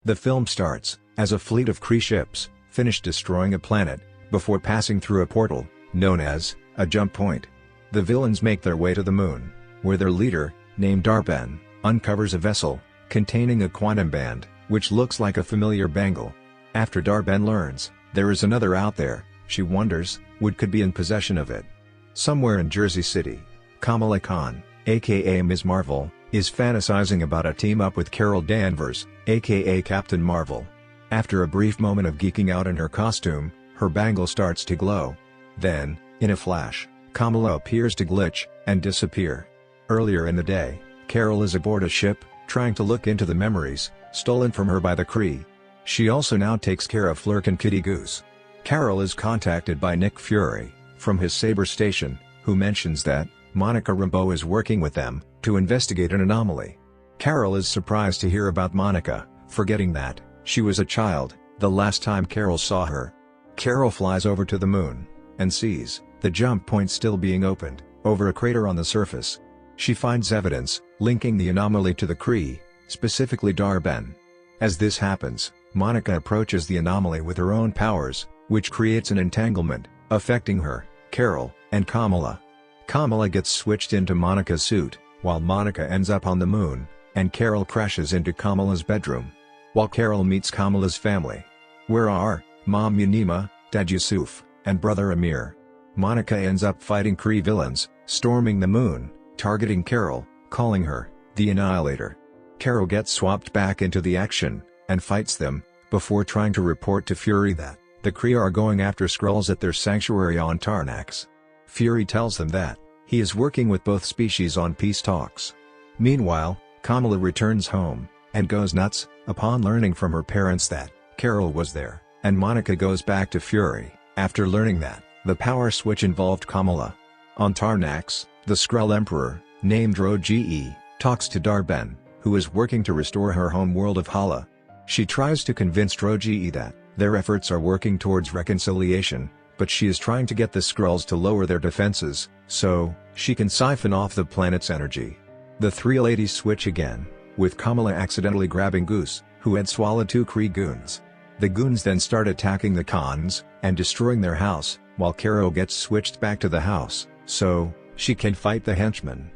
The film starts, as a fleet of Kree ships, finish destroying a planet, before passing through a portal, known as, a jump point. The villains make their way to the moon, where their leader, named Darben, uncovers a vessel, containing a quantum band, which looks like a familiar bangle. After Darben learns, there is another out there, she wonders, what could be in possession of it. Somewhere in Jersey City, Kamala Khan, aka Ms. Marvel, is fantasizing about a team-up with Carol Danvers, aka Captain Marvel. After a brief moment of geeking out in her costume, her bangle starts to glow. Then, in a flash, Kamala appears to glitch, and disappear. Earlier in the day, Carol is aboard a ship, trying to look into the memories, stolen from her by the Kree. She also now takes care of Flirk and Kitty Goose. Carol is contacted by Nick Fury, from his Saber station, who mentions that, Monica Rambeau is working with them, to investigate an anomaly. Carol is surprised to hear about Monica, forgetting that, she was a child, the last time Carol saw her. Carol flies over to the moon, and sees, the jump point still being opened, over a crater on the surface. She finds evidence, linking the anomaly to the Kree, specifically Darben. As this happens, Monica approaches the anomaly with her own powers, which creates an entanglement, affecting her, Carol, and Kamala. Kamala gets switched into Monica's suit, while Monica ends up on the moon, and Carol crashes into Kamala's bedroom. While Carol meets Kamala's family, where are, Mom Yunima, Dad Yusuf, and brother Amir. Monica ends up fighting Kree villains, storming the moon, targeting Carol, calling her, the Annihilator. Carol gets swapped back into the action, and fights them, before trying to report to Fury that, the Kree are going after Skrulls at their sanctuary on Tarnax. Fury tells them that, he is working with both species on peace talks. Meanwhile, Kamala returns home, and goes nuts, upon learning from her parents that, Carol was there, and Monica goes back to Fury, after learning that, the power switch involved Kamala. On Tarnax, the Skrull Emperor, named Ro-Ge, talks to Darben, who is working to restore her home world of Hala. She tries to convince Ro-Ge that, their efforts are working towards reconciliation, but she is trying to get the Skrulls to lower their defenses, so, she can siphon off the planet's energy. The three ladies switch again, with Kamala accidentally grabbing Goose, who had swallowed two Kree goons. The goons then start attacking the Khans, and destroying their house, while Carol gets switched back to the house, so, she can fight the henchmen.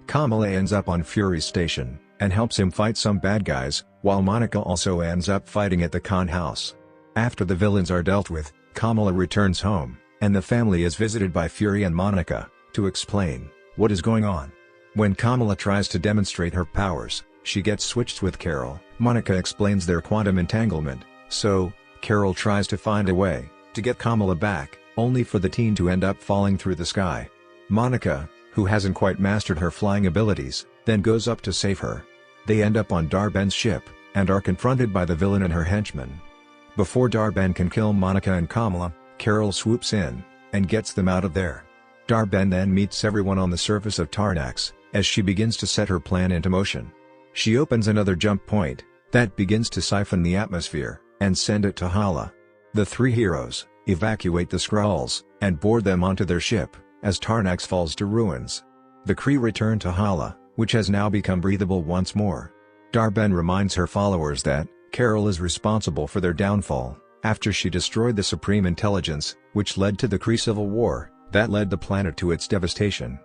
Kamala ends up on Fury's station, and helps him fight some bad guys, while Monica also ends up fighting at the Khan house. After the villains are dealt with, Kamala returns home, and the family is visited by Fury and Monica, to explain, what is going on. When Kamala tries to demonstrate her powers, she gets switched with Carol. Monica explains their quantum entanglement, so, Carol tries to find a way, to get Kamala back, only for the teen to end up falling through the sky. Monica, who hasn't quite mastered her flying abilities, then goes up to save her. They end up on Darben's ship, and are confronted by the villain and her henchmen. Before Darben can kill Monica and Kamala, Carol swoops in, and gets them out of there. Darben then meets everyone on the surface of Tarnax, as she begins to set her plan into motion. She opens another jump point, that begins to siphon the atmosphere, and send it to Hala. The three heroes, evacuate the Skrulls, and board them onto their ship, as Tarnax falls to ruins. The Kree return to Hala, which has now become breathable once more. Darben reminds her followers that, Carol is responsible for their downfall, after she destroyed the Supreme Intelligence, which led to the Kree Civil War, that led the planet to its devastation.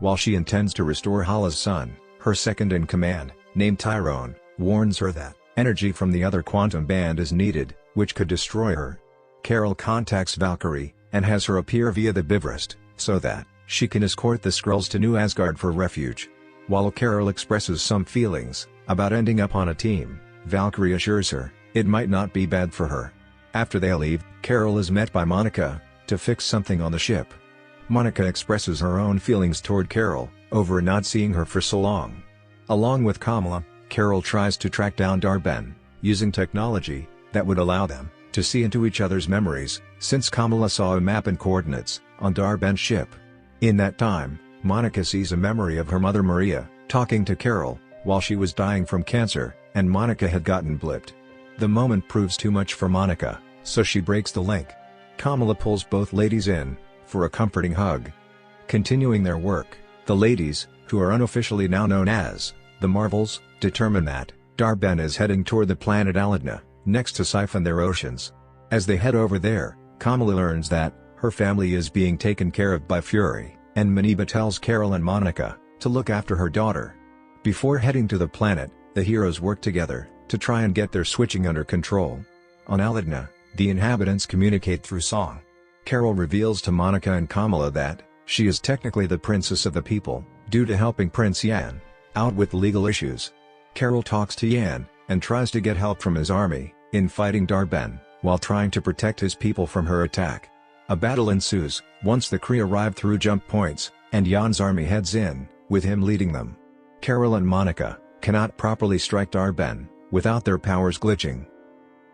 While she intends to restore Hala's son, her second-in-command, named Tyrone, warns her that, energy from the other quantum band is needed, which could destroy her. Carol contacts Valkyrie, and has her appear via the Bifrost, so that, she can escort the Skrulls to New Asgard for refuge. While Carol expresses some feelings, about ending up on a team, Valkyrie assures her, it might not be bad for her. After they leave, Carol is met by Monica, to fix something on the ship. Monica expresses her own feelings toward Carol, over not seeing her for so long. Along with Kamala, Carol tries to track down Darben, using technology, that would allow them, to see into each other's memories, since Kamala saw a map and coordinates, on Darben's ship. In that time, Monica sees a memory of her mother Maria, talking to Carol, while she was dying from cancer, and Monica had gotten blipped. The moment proves too much for Monica, so she breaks the link. Kamala pulls both ladies in, for a comforting hug. Continuing their work, the ladies, who are unofficially now known as, the Marvels, determine that, Dar-Ben is heading toward the planet Aladna, next to siphon their oceans. As they head over there, Kamala learns that her family is being taken care of by Fury, and Maniba tells Carol and Monica to look after her daughter. Before heading to the planet, the heroes work together to try and get their switching under control. On Aladna, the inhabitants communicate through song. Carol reveals to Monica and Kamala that she is technically the princess of the people, due to helping Prince Yan out with legal issues. Carol talks to Yan and tries to get help from his army in fighting Dar-Ben, while trying to protect his people from her attack. A battle ensues once the Kree arrive through jump points, and Yan's army heads in, with him leading them. Carol and Monica cannot properly strike Dar-Ben without their powers glitching.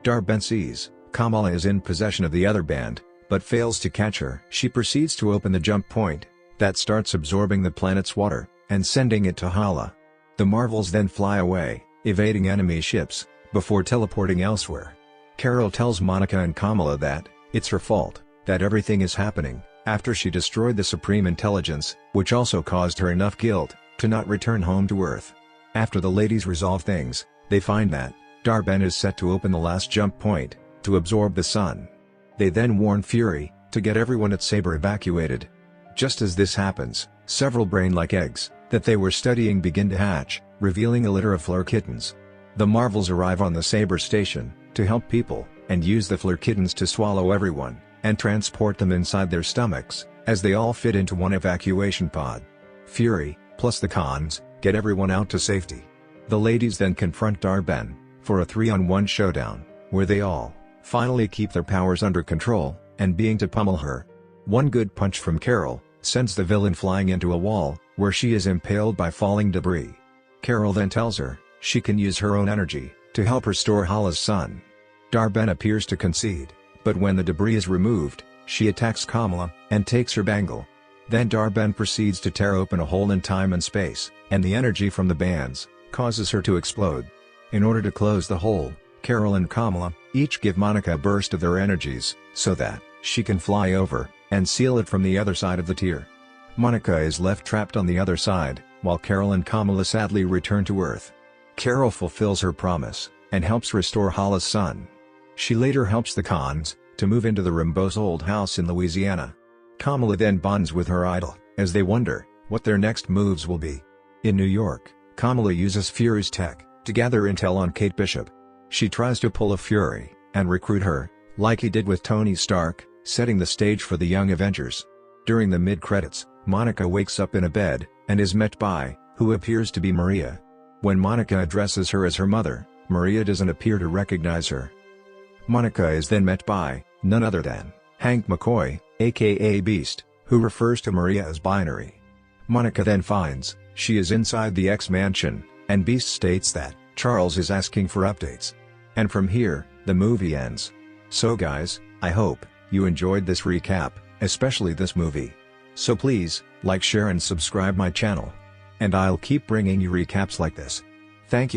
Dar-Ben sees Kamala is in possession of the other band, but fails to catch her. She proceeds to open the jump point that starts absorbing the planet's water and sending it to Hala. The Marvels then fly away, evading enemy ships before teleporting elsewhere. Carol tells Monica and Kamala that it's her fault that everything is happening after she destroyed the Supreme Intelligence, which also caused her enough guilt to not return home to Earth. After the ladies resolve things, they find that Dar-Ben is set to open the last jump point to absorb the sun. They then warn Fury to get everyone at Saber evacuated. Just as this happens, several brain-like eggs that they were studying begin to hatch, revealing a litter of Fleur kittens. The Marvels arrive on the Saber station to help people, and use the Fleur kittens to swallow everyone and transport them inside their stomachs, as they all fit into one evacuation pod. Fury, plus the Khans, get everyone out to safety. The ladies then confront Dar-Ben for a 3-on-1 showdown, where they all finally keep their powers under control, and being to pummel her. One good punch from Carol sends the villain flying into a wall, where she is impaled by falling debris. Carol then tells her she can use her own energy to help restore Hala's son. Dar-Ben appears to concede, but when the debris is removed, she attacks Kamala and takes her bangle. Then Dar-Ben proceeds to tear open a hole in time and space, and the energy from the bands causes her to explode. In order to close the hole, Carol and Kamala each give Monica a burst of their energies, so that she can fly over and seal it from the other side of the tier. Monica is left trapped on the other side, while Carol and Kamala sadly return to Earth. Carol fulfills her promise and helps restore Hala's son. She later helps the Khans to move into the Rimbaud's old house in Louisiana. Kamala then bonds with her idol, as they wonder what their next moves will be. In New York, Kamala uses Fury's tech to gather intel on Kate Bishop. She tries to pull a Fury and recruit her, like he did with Tony Stark, setting the stage for the Young Avengers. During the mid-credits, Monica wakes up in a bed and is met by who appears to be Maria. When Monica addresses her as her mother, Maria doesn't appear to recognize her. Monica is then met by none other than Hank McCoy, aka Beast, who refers to Maria as binary. Monica then finds she is inside the X-Mansion, and Beast states that Charles is asking for updates. And from here, the movie ends. So guys, I hope you enjoyed this recap, especially this movie. So please, like, share and subscribe my channel. And I'll keep bringing you recaps like this. Thank you.